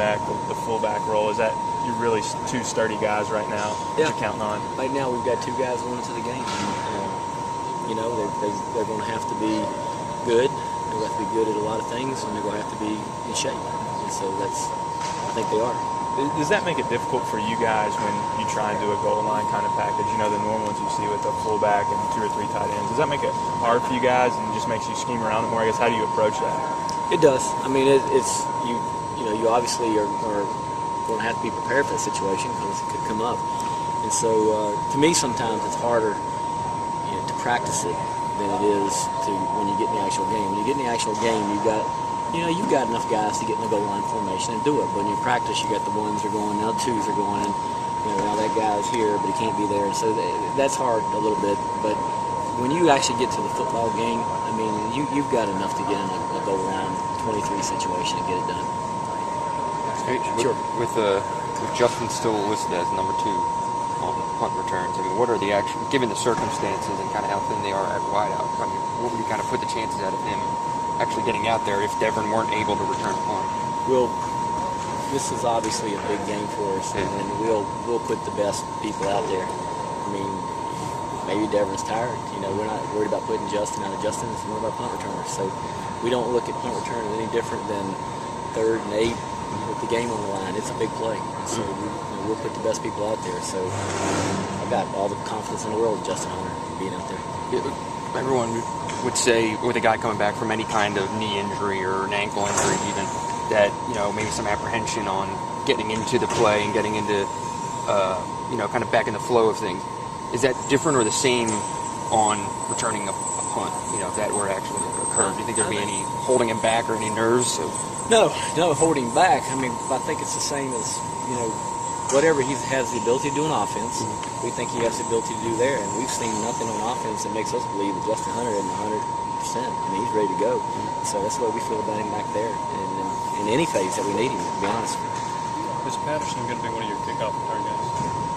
back, the fullback role. Is that you're really two sturdy guys right now that you're counting on? Right now we've got two guys going into the game. You know, they're going to have to be good. They're going to have to be good at a lot of things, and they're going to have to be in shape. And so I think they are. Does that make it difficult for you guys when you try and do a goal line kind of package? You know, the normal ones you see with a fullback and 2 or 3 tight ends. Does that make it hard for you guys and just makes you scheme around it more? I guess, how do you approach that? It does. I mean, it's you know, you obviously are going to have to be prepared for that situation because it could come up. And so, to me, sometimes it's harder, you know, to practice it than it is to when you get in the actual game. When you get in the actual game, you've got enough guys to get in the goal line formation and do it. But when you practice, you got the ones are going, now twos are going, and you know, now that guy's here, but he can't be there. And so that's hard a little bit. But when you actually get to the football game, I mean, you've got enough to get in a goal line 23 situation and get it done. Sure. With Justin still listed as number 2 on punt returns, I mean, what are the actual, given the circumstances and kind of how thin they are at wideout, I mean, what would you kind of put the chances at of him actually getting out there if Devin weren't able to return a punt? Well, this is obviously a big game for us, and we'll put the best people out there. I mean, maybe Devin's tired. You know, we're not worried about putting Justin out. Justin is one of our punt returners, so we don't look at punt return any different than 3rd and 8 with the game on the line. It's a big play, and so we'll put the best people out there. So I've got all the confidence in the world in Justin Hunter being out there. Everyone would say with a guy coming back from any kind of knee injury or an ankle injury even, that, you know, maybe some apprehension on getting into the play and getting into, you know, kind of back in the flow of things. Is that different or the same on returning a punt, you know, if that were to actually occur? Do you think there'd be any holding him back or any nerves? No holding back. I mean, I think it's the same as, you know, whatever he has the ability to do on offense, we think he has the ability to do there. And we've seen nothing on offense that makes us believe that Justin Hunter isn't 100%. I mean, he's ready to go. So that's what we feel about him back there. And in any phase that we need him, to be honest. Is Patterson going to be one of your kickoff return guys?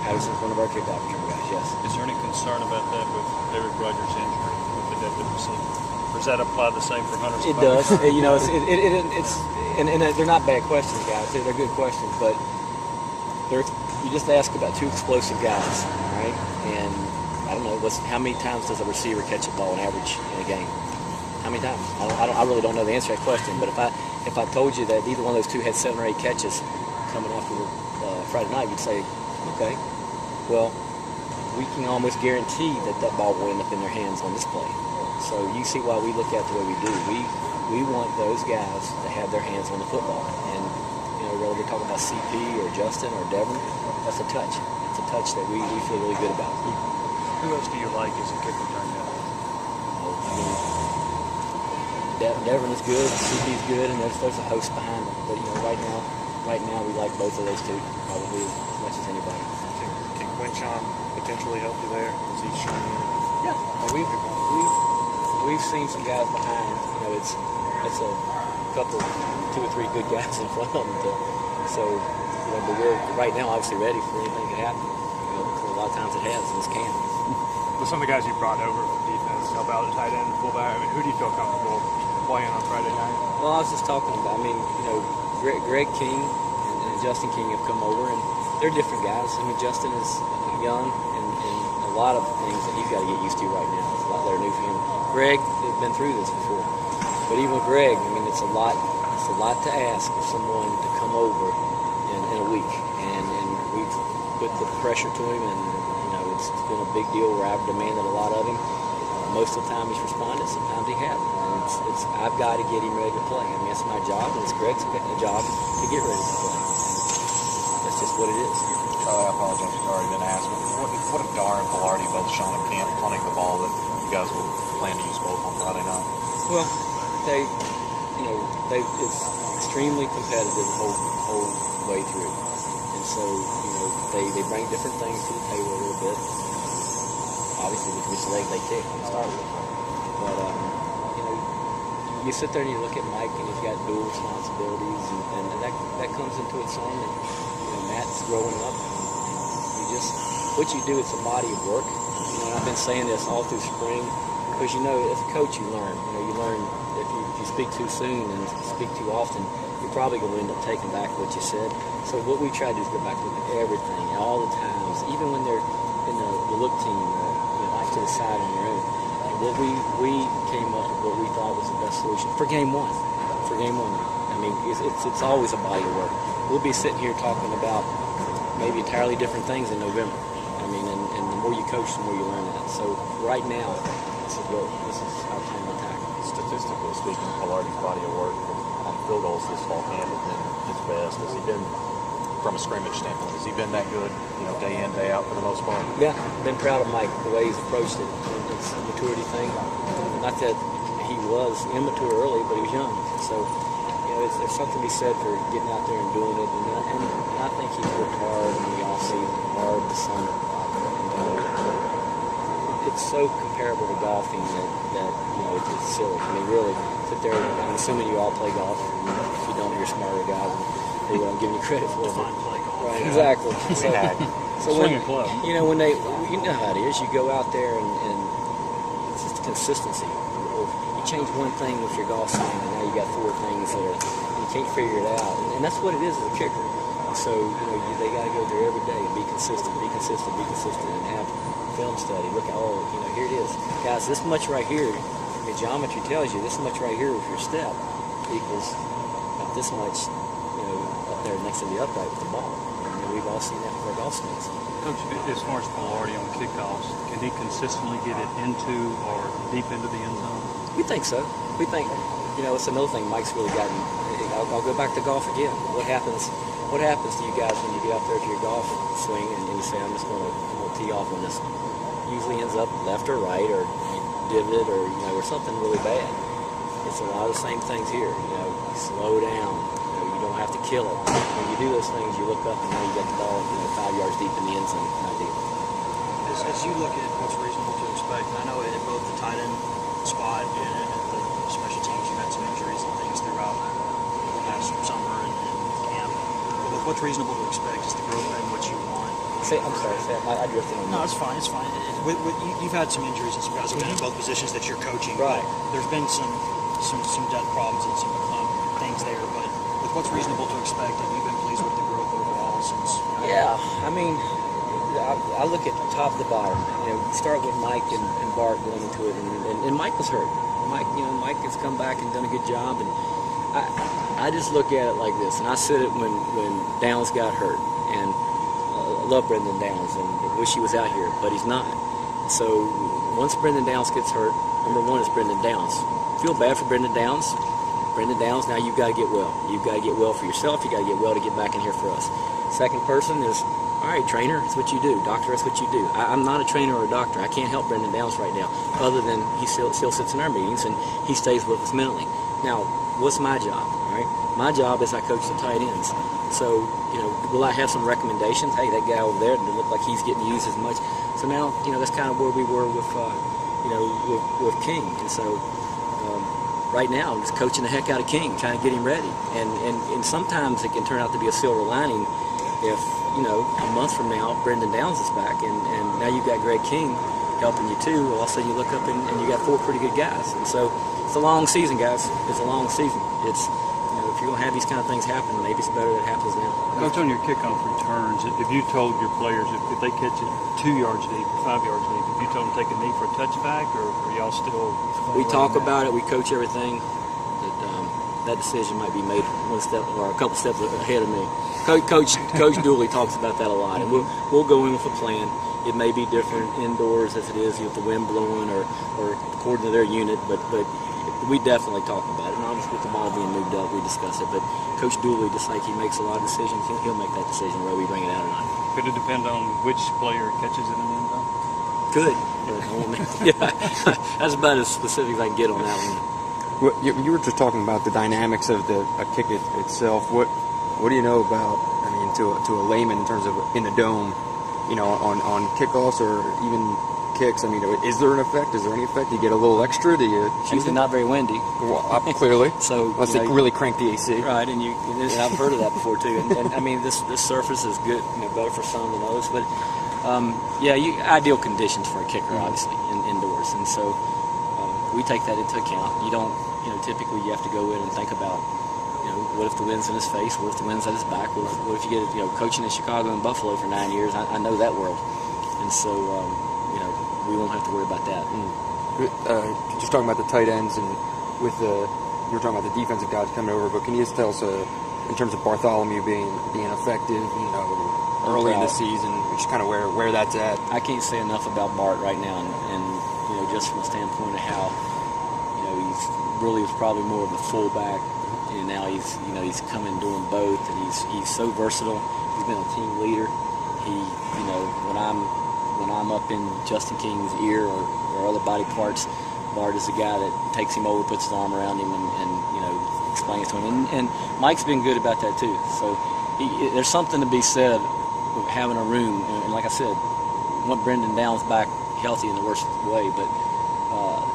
Patterson's one of our kickoff return guys, yes. Is there any concern about that with Eric Rogers' injury with the depth of receiver? Or does that apply the same for Hunter? It does. You know, it's they're not bad questions, guys. They're good questions, but you just ask about 2 explosive guys, right? And I don't know how many times does a receiver catch a ball on average in a game? How many times? I really don't know the answer to that question. But if I told you that either one of those 2 had 7 or 8 catches coming after Friday night, you'd say, okay, well, we can almost guarantee that ball will end up in their hands on this play. So you see why we look at it the way we do. We want those guys to have their hands on the football. And, you know, whether we're talking about CP or Justin or Devin, that's a touch. It's a touch that we feel really good about. Who else do you like as a kick return guy? I mean, Devin is good, CP's good, and there's a host behind them. But, you know, right now we like both of those 2 probably as much as anybody. Can Quinchon potentially help you there? Is he showing? Yeah, we've seen some guys behind. You know, it's a couple, 2 or 3 good guys in front of them. So, you know, but we're right now obviously ready for anything to happen. You know, because a lot of times it has, and this can. With some of the guys you brought over from defense, help out the tight end, fullback, I mean, who do you feel comfortable playing on Friday night? Well, I was just talking about, I mean, you know, Greg King and Justin King have come over, and they're different guys. I mean, Justin is young, and a lot of things that he's got to get used to right now. It's a lot that are new for him. Greg has been through this before, but even with Greg, I mean, it's a lot to ask of someone to come over in a week, and we've put the pressure to him, and you know, it's been a big deal where I've demanded a lot of him. Most of the time he's responded, sometimes he hasn't. And I've got to get him ready to play. I mean, that's my job, and it's Greg's job to get ready to play. That's just what it is. Charlie, I apologize if it's already been asked, but what have Dar and Pilardi both shown in camp punting the ball that you guys will plan to use both on Friday night? Well, it's extremely competitive the whole way through. And so, you know, they bring different things to the table a little bit. Obviously, which leg they kick to start with. But, you know, you sit there and you look at Mike, and he's got dual responsibilities, and that comes into its own. And, you know, Matt's growing up. And what you do, it's a body of work. You know, and I've been saying this all through spring, because, you know, as a coach, you learn. You know, you learn if you speak too soon and speak too often, you're you're probably going to end up taking back what you said. So what we try to do is go back and look at everything, all the times, even when they're in the look team, off to the side on their own. And what we came up with what we thought was the best solution for game one. For game one, I mean, it's always a body of work. We'll be sitting here talking about maybe entirely different things in November. I mean, and the more you coach, the more you learn that. So right now, this is our time to tackle. Statistically speaking, Palardy's body of work on field goals this fall hasn't been his best. Has he been, from a scrimmage standpoint, has he been that good, day in, day out for the most part? Yeah, been proud of Mike, the way he's approached it. It's a maturity thing. Not that he was immature early, but he was young. So, there's something to be said for getting out there and doing it. And I think he's worked hard in the offseason, hard this summer. It's so comparable to golfing that it's silly. I mean, really, sit there. I'm assuming you all play golf. If you don't, you're smarter guys. Maybe I'm giving you credit for it. Right, exactly. So when when they, you know how it is. You go out there and it's just consistency. You change one thing with your golf swing, and now you got four things that you can't figure it out. And that's what it is as a kicker. So they got to go there every day and be consistent, and have film study. Look at here it is, guys. This much right here. I mean, geometry tells you this much right here with your step equals this much. Up there next to the upright with the ball. And we've all seen that with our golf swings. Coach, as far as Palardy on kickoffs, can he consistently get it into or deep into the end zone? We think so. We think, it's another thing Mike's really gotten. I'll go back to golf again. What happens to you guys when you get out there to your golf swing and you say, I'm just going to tee off on this one? Usually ends up left or right, or you divot, or something really bad. It's a lot of the same things here. Slow down. You don't have to kill it. When you do those things, you look up and now you got the ball 5 yards deep in the end zone. Kind of deal. As you look at what's reasonable to expect, and I know at both the tight end spot and at the special teams, you've had some injuries and things throughout the past summer and camp. But with what's reasonable to expect is the growth and what you want. I'm sorry, Sam. I drifted on you. No, it's fine. It's fine. You've had some injuries and some guys have been in both positions that you're coaching. Right. There's been some depth problems and some things there, but with what's reasonable to expect, have you been pleased with the growth overall since? Yeah, I mean, I look at top to bottom. Start with Mike and Bart going into it, and Mike was hurt. Mike has come back and done a good job, and I just look at it like this, and I said it when Downs got hurt, and I love Brendan Downs, and wish he was out here, but he's not. So once Brendan Downs gets hurt, number one is Brendan Downs. Feel bad for Brendan Downs. Brendan Downs, now you've got to get well. You've got to get well for yourself. You've got to get well to get back in here for us. Second person is, all right, trainer, that's what you do. Doctor, that's what you do. I'm not a trainer or a doctor. I can't help Brendan Downs right now, other than he still sits in our meetings and he stays with us mentally. Now, what's my job, all right? My job is I coach the tight ends. So, will I have some recommendations? Hey, that guy over there doesn't look like he's getting used as much. So now, that's kind of where we were with, with King. And so, right now, I'm just coaching the heck out of King, trying to get him ready. And sometimes it can turn out to be a silver lining if, a month from now, Brendan Downs is back, and now you've got Greg King helping you too. All of a sudden you look up and you got four pretty good guys. And so it's a long season, guys. It's a long season. It's, if you're going to have these kind of things happen, maybe it's better that it happens now. Coach, on your kickoff returns, if you told your players if they catch it 2 yards deep or 5 yards deep, if you told them to take a knee for a touchback, or are y'all still? We talk about it. We coach everything. That decision might be made one step or a couple steps ahead of me. Coach Dooley talks about that a lot, and we'll go in with a plan. It may be different indoors as it is with the wind blowing or according to their unit, but we definitely talk about it. And obviously with the ball being moved up, we discuss it. But Coach Dooley, just like he makes a lot of decisions, he'll make that decision whether we bring it out or not. Could it depend on which player catches it in the end zone? Could. Yeah, that's about as specific as I can get on that one. Well, you were just talking about the dynamics of a kick itself. What do you know about? I mean, to a layman in terms of in the dome, on kickoffs or even kicks. I mean, is there an effect? Is there any effect? Do you get a little extra? Do you? It's usually not very windy. Well, clearly. So unless they really crank the AC. Right, and I've heard of that before too. And I mean, this surface is good, better for some than others. But ideal conditions for a kicker, obviously, indoors. And so we take that into account. You don't, typically you have to go in and think about what if the wind's in his face? What if the wind's at his back? What if you get, coaching in Chicago and Buffalo for 9 years? I know that world, and so we won't have to worry about that. Just talking about the tight ends and with you were talking about the defensive guys coming over, but can you just tell us in terms of Bartholomew being effective, early in the season, just kind of where that's at? I can't say enough about Bart right now, and just from the standpoint of how he's really was probably more of a fullback, and now he's coming doing both, and he's so versatile. He's been a team leader. He when I'm up in Justin King's ear or other body parts, Bart is the guy that takes him over, puts his arm around him, and explains to him. And Mike's been good about that too. So there's something to be said of having a room. And like I said, want Brendan Downs back healthy in the worst way, but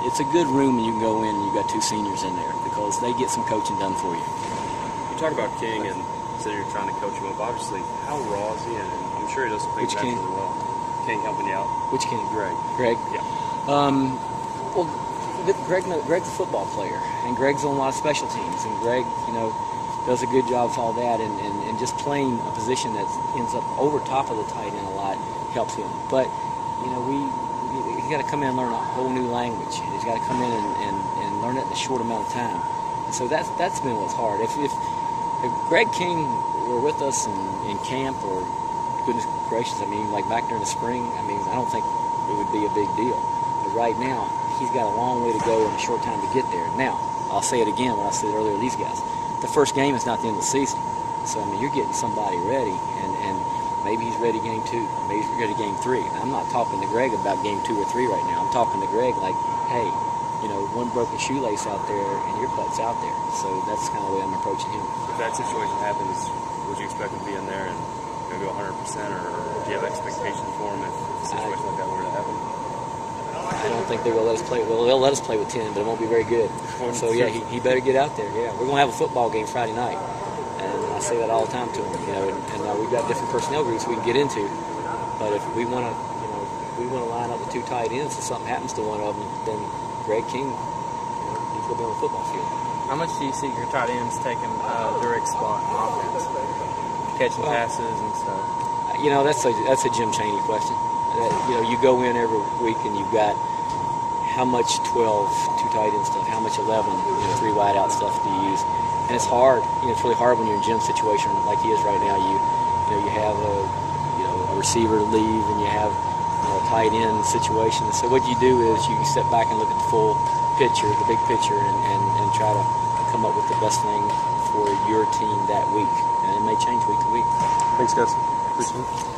it's a good room, and you can go in and you've got 2 seniors in there because they get some coaching done for you. You talk about King and said you're trying to coach him up. Obviously, how raw is he? And I'm sure he doesn't play Which back King? really well. King helping you out? Which King? Greg. Greg? Yeah. Well, Greg's a football player, and Greg's on a lot of special teams, and Greg, does a good job of all that, and just playing a position that ends up over top of the tight end a lot helps him. But, he's got to come in and learn a whole new language, and he's got to come in and learn it in a short amount of time. And so that's been what's hard. If Greg King were with us in camp, or goodness gracious, like back during the spring, I don't think it would be a big deal. But right now, he's got a long way to go in a short time to get there. Now, I'll say it again what I said earlier to these guys. The first game is not the end of the season. So, you're getting somebody ready, and maybe he's ready game 2, maybe he's ready game 3. And I'm not talking to Greg about game 2 or 3 right now. I'm talking to Greg like, hey, one broken shoelace out there and your butt's out there. So that's kind of the way I'm approaching him. If that situation happens, would you expect him to be in there and go 100%, or do you have expectations for him if a situation like that were to happen? I don't think they're going to let us play. Well, they'll let us play with 10, but it won't be very good. So, yeah, he better get out there. Yeah, we're going to have a football game Friday night. And I say that all the time to him, and we've got different personnel groups we can get into. But if we want to, line up the 2 tight ends and something happens to one of them, then Greg King, he's going to be on the football field. How much do you see your tight ends taking direct spot in offense, catching passes and stuff? That's a Jim Chaney question. You go in every week and you've got how much 12, 2 tight end stuff, how much 11, 3 wide out stuff do you use? And it's hard. It's really hard when you're in Jim's situation like he is right now. You have a receiver leave, and you have a tight end situation. So what you do is you step back and look at the full picture, the big picture, and try to come up with the best thing for your team that week. And it may change week to week. Thanks, guys. Appreciate it.